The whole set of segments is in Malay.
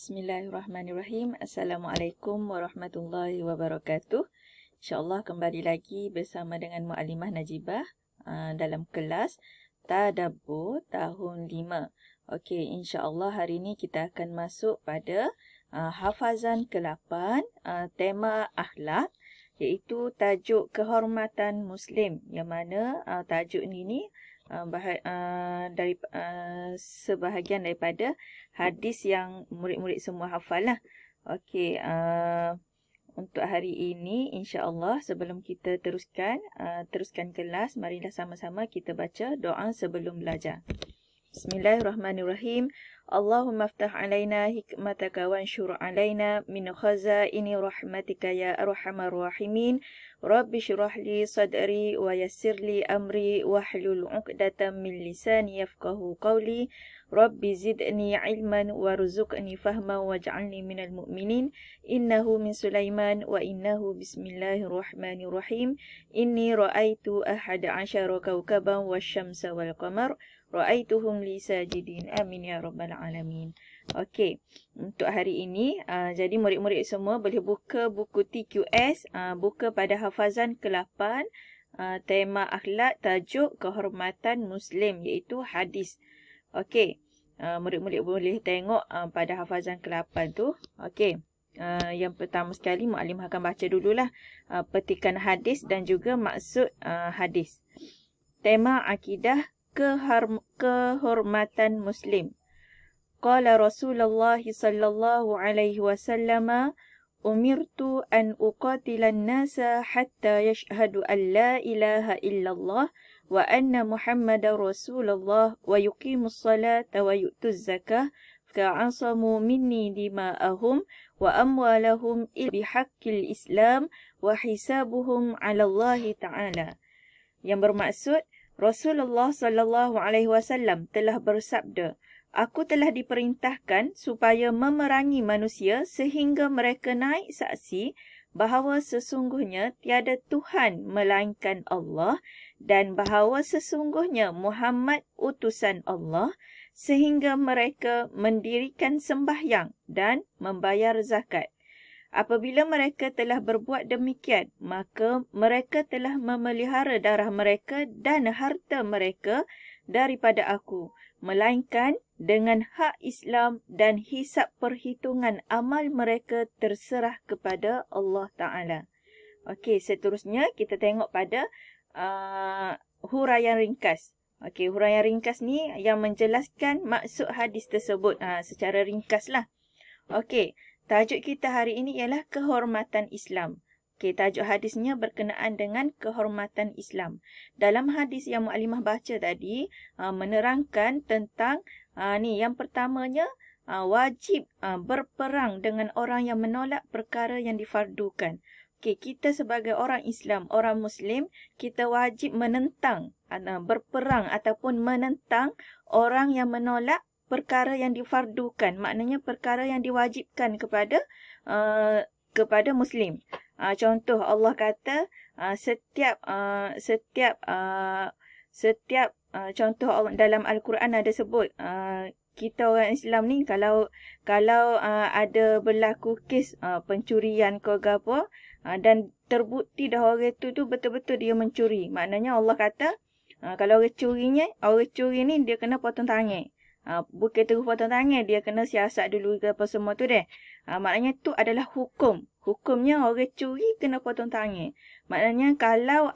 Bismillahirrahmanirrahim. Assalamualaikum warahmatullahi wabarakatuh. InsyaAllah kembali lagi bersama dengan Mu'allimah Najibah dalam kelas Tadabbur tahun 5. Okey, insyaAllah hari ini kita akan masuk pada hafazan ke-8, tema akhlak, iaitu tajuk kehormatan Muslim. Yang mana tajuk ini sebahagian daripada hadis yang murid-murid semua hafal lah. Okey, untuk hari ini insya-Allah sebelum kita teruskan kelas, marilah sama-sama kita baca doa sebelum belajar. Bismillahirrahmanirrahim. Allahumma aftah alaina hikmataka wanshur alaina min khazaini rahmatika ya arhamar rahimin. Rabbi shrah li sadri wa yassir li amri wahlul 'uqdatam min lisani yafqahu qawli. Rabbi zidni ilman warzuqni fahman waj'alni minal mu'minin. Innahu min Sulaiman wa innahu bismillahirrahmanirrahim. Inni ra'aitu ahada 'asyara kawkaban wasyamsa wal qamar. Ra'aituhum li sajidin. Amin ya rabbal alamin. Okey, untuk hari ini jadi murid-murid semua boleh buka buku TQS, buka pada hafazan ke-8, tema akhlak, tajuk kehormatan Muslim, iaitu hadis. Okey, murid-murid boleh tengok pada hafazan ke-8 tu. Okey, yang pertama sekali Mu'allimah akan baca dululah petikan hadis dan juga maksud hadis. Tema akidah kehormatan Muslim. Qala Rasulullah sallallahu alaihi wasallam, umirtu an uqatilan nasa hatta yashhadu an la ilaha illallah wa anna Muhammadar Rasulullah wa yuqimus salata wa yu'tuz zakah fa'asamu minni dima'ahum wa amwalahum bihaqqil Islam wa hisabuhum 'ala Allah Ta'ala. Yang bermaksud, Rasulullah sallallahu alaihi wasallam telah bersabda, aku telah diperintahkan supaya memerangi manusia sehingga mereka naik saksi bahawa sesungguhnya tiada Tuhan melainkan Allah dan bahawa sesungguhnya Muhammad utusan Allah, sehingga mereka mendirikan sembahyang dan membayar zakat. Apabila mereka telah berbuat demikian, maka mereka telah memelihara darah mereka dan harta mereka daripada aku, melainkan dengan hak Islam dan hisab perhitungan amal mereka terserah kepada Allah Ta'ala. Okey, seterusnya kita tengok pada huraian ringkas. Okey, huraian ringkas ni yang menjelaskan maksud hadis tersebut secara ringkaslah. Okey, tajuk kita hari ini ialah kehormatan Islam. Okey, tajuk hadisnya berkenaan dengan kehormatan Islam. Dalam hadis yang Mu'allimah baca tadi, menerangkan tentang yang pertamanya, wajib berperang dengan orang yang menolak perkara yang difardukan. Okey, kita sebagai orang Islam, orang Muslim, kita wajib menentang, berperang ataupun menentang orang yang menolak perkara yang difardukan, maknanya perkara yang diwajibkan kepada Muslim. Contoh, Allah kata contoh dalam Al-Quran ada sebut kita orang Islam ni kalau ada berlaku kes pencurian ke apa, dan terbukti dah orang tu betul-betul dia mencuri, maknanya Allah kata kalau orang curi ni dia kena potong tangan. Bukan terus potong tangan, dia kena siasat dulu ke apa semua tu deh. Maknanya tu adalah hukum. Hukumnya orang curi kena potong tangan. Maknanya kalau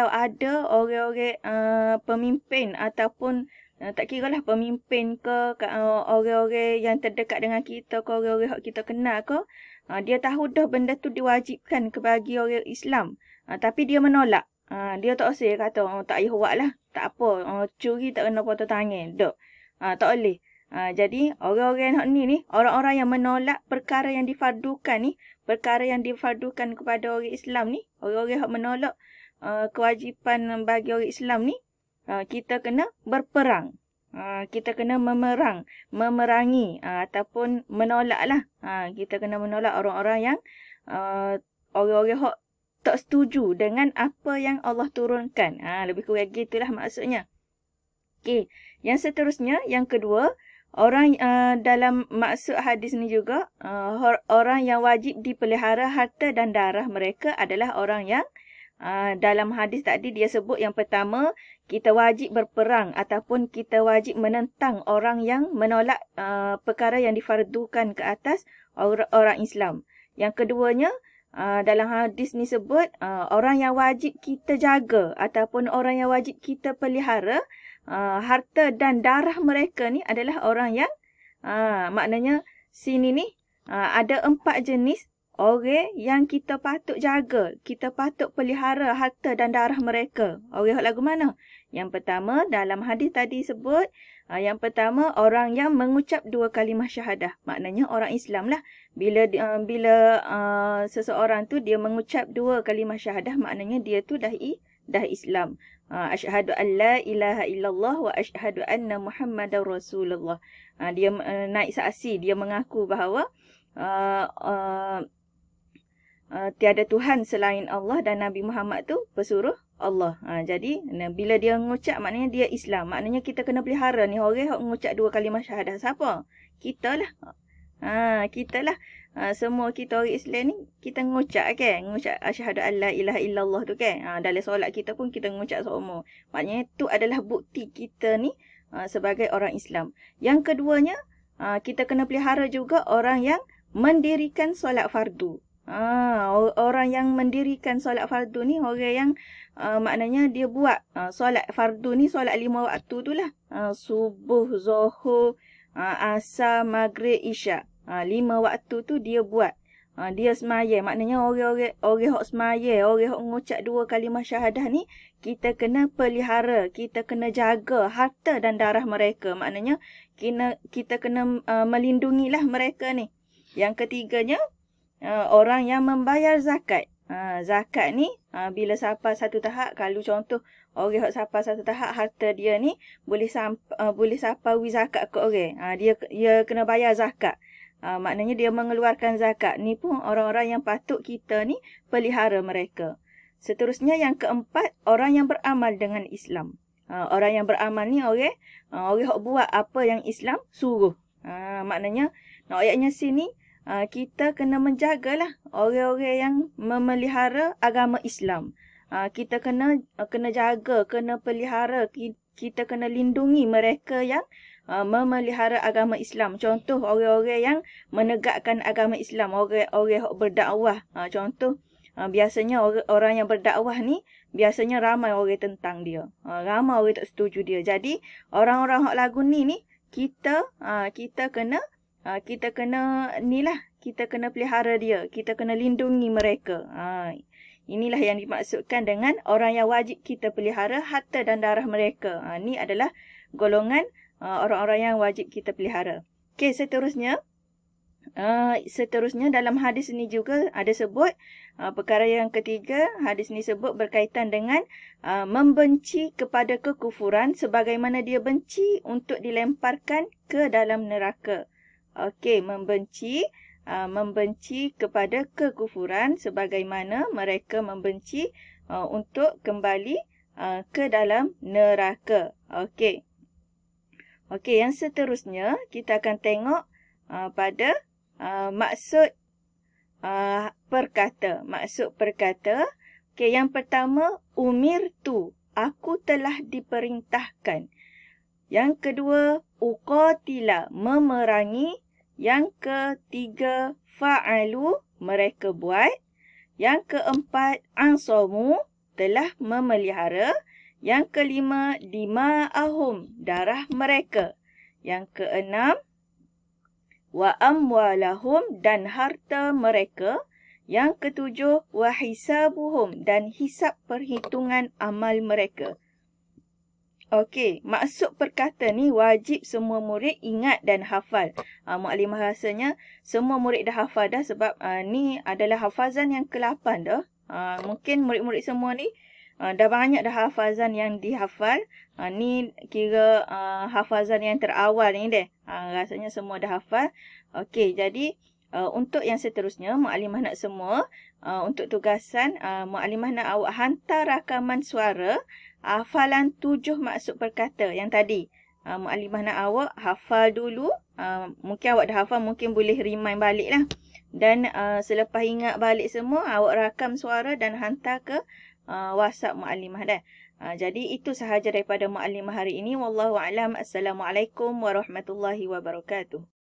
ada orang-orang pemimpin ataupun tak kiralah pemimpin ke orang-orang yang terdekat dengan kita ke orang-orang yang kita kenal ke, dia tahu dah benda tu diwajibkan bagi orang Islam, tapi dia menolak. Dia tak usah kata tak payah buat lah, tak apa, curi tak kena potong tangan, tak boleh. Jadi orang-orang ni orang-orang yang menolak perkara yang difardukan ni, perkara yang difardukan kepada orang Islam ni, orang-orang yang menolak kewajipan bagi orang Islam ni, kita kena berperang. Kita kena memerangi ataupun menolak lah. Kita kena menolak orang-orang yang orang-orang yang tak setuju dengan apa yang Allah turunkan. Lebih kurang gitulah maksudnya. Okey, yang seterusnya, yang kedua, dalam maksud hadis ni juga, orang yang wajib dipelihara harta dan darah mereka adalah orang yang dalam hadis tadi dia sebut yang pertama, kita wajib berperang ataupun kita wajib menentang orang yang menolak perkara yang difardukan ke atas orang Islam. Yang keduanya, dalam hadis ni sebut orang yang wajib kita jaga ataupun orang yang wajib kita pelihara harta dan darah mereka ni adalah orang yang maknanya sini ni ada 4 jenis orang yang kita patut jaga, kita patut pelihara harta dan darah mereka. Orang lagu mana? Yang pertama dalam hadis tadi sebut, yang pertama orang yang mengucap 2 kalimah syahadah. Maknanya orang Islam lah. Bila seseorang tu dia mengucap 2 kalimah syahadah, maknanya dia tu dah Islam. Asyhadu an la ilaha illallah wa asyhadu anna Muhammadar Rasulullah. Dia naik saksi, dia mengaku bahawa tiada Tuhan selain Allah dan Nabi Muhammad tu pesuruh Allah. Jadi bila dia mengucap maknanya dia Islam. Maknanya kita kena pelihara ni orang yang mengucap 2 kalimah syahadah. Siapa? Kita lah. Kita lah. Semua kita orang Islam ni kita mengucap kan? Mengucap asyhadu an la ilaha illallah tu kan? Dalam solat kita pun kita mengucap semua. Maknanya tu adalah bukti kita ni sebagai orang Islam. Yang keduanya, kita kena pelihara juga orang yang mendirikan solat fardu. Orang yang mendirikan solat fardu ni orang yang maknanya dia buat solat fardu ni, solat 5 waktu tu lah. Subuh, Zuhur, Asar, Maghrib, Isyak. 5 waktu tu dia buat. Dia semaya. Maknanya orang hok semaya, orang hok mengucap 2 kalimah syahadah ni, kita kena pelihara, kita kena jaga harta dan darah mereka. Maknanya kita kena melindungilah mereka ni. Yang ketiganya, orang yang membayar zakat. Zakat ni bila sampai satu tahap, kalau contoh orang yang sampai satu tahap harta dia ni boleh sampai zakat ke orang. Dia kena bayar zakat. Maknanya dia mengeluarkan zakat. Ni pun orang-orang yang patut kita ni pelihara mereka. Seterusnya yang keempat, orang yang beramal dengan Islam. Orang yang beramal ni orang yang buat apa yang Islam suruh. Maknanya nak ayatnya sini, kita kena menjagalah orang-orang yang memelihara agama Islam. Kita kena jaga, kena pelihara, kita kena lindungi mereka yang memelihara agama Islam. Contoh orang-orang yang menegakkan agama Islam, orang-orang yang berdakwah. Contoh biasanya orang yang berdakwah ni biasanya ramai orang tentang dia. Ramai orang tak setuju dia. Jadi orang-orang hak lagu ni kita kena pelihara dia. Kita kena lindungi mereka. Inilah yang dimaksudkan dengan orang yang wajib kita pelihara harta dan darah mereka. Ni adalah golongan orang-orang yang wajib kita pelihara. Okey, seterusnya dalam hadis ini juga ada sebut perkara yang ketiga. Hadis ini sebut berkaitan dengan membenci kepada kekufuran sebagaimana dia benci untuk dilemparkan ke dalam neraka. Okey, membenci kepada kekufuran sebagaimana mereka membenci untuk kembali ke dalam neraka. Okey, yang seterusnya kita akan tengok pada maksud perkata. Maksud perkata. Okey, yang pertama, umirtu, aku telah diperintahkan. Yang kedua, uqatila, memerangi. Yang ketiga, fa'alu, mereka buat. Yang keempat, ansamu, telah memelihara. Yang kelima, dima'ahum, darah mereka. Yang keenam, wa amwalahum, dan harta mereka. Yang ketujuh, wa hisabuhum, dan hisab perhitungan amal mereka. Okey, maksud perkata ni wajib semua murid ingat dan hafal. Mukadimah rasanya semua murid dah hafal dah sebab ni adalah hafazan yang ke-8 dah. Mungkin murid-murid semua ni dah banyak dah hafazan yang dihafal. Ni kira hafazan yang terawal ni deh. Rasanya semua dah hafal. Okey, jadi untuk yang seterusnya, mukadimah nak semua untuk tugasan, mukadimah nak awak hantar rakaman suara hafalan 7 maksud perkata yang tadi. Mukadimah nak awak hafal dulu. Mungkin awak dah hafal, mungkin boleh remind balik lah. Dan selepas ingat balik semua, awak rakam suara dan hantar ke WhatsApp mukadimah dah. Jadi itu sahaja daripada mukadimah hari ini. Wallahu a'lam. Assalamualaikum warahmatullahi wabarakatuh.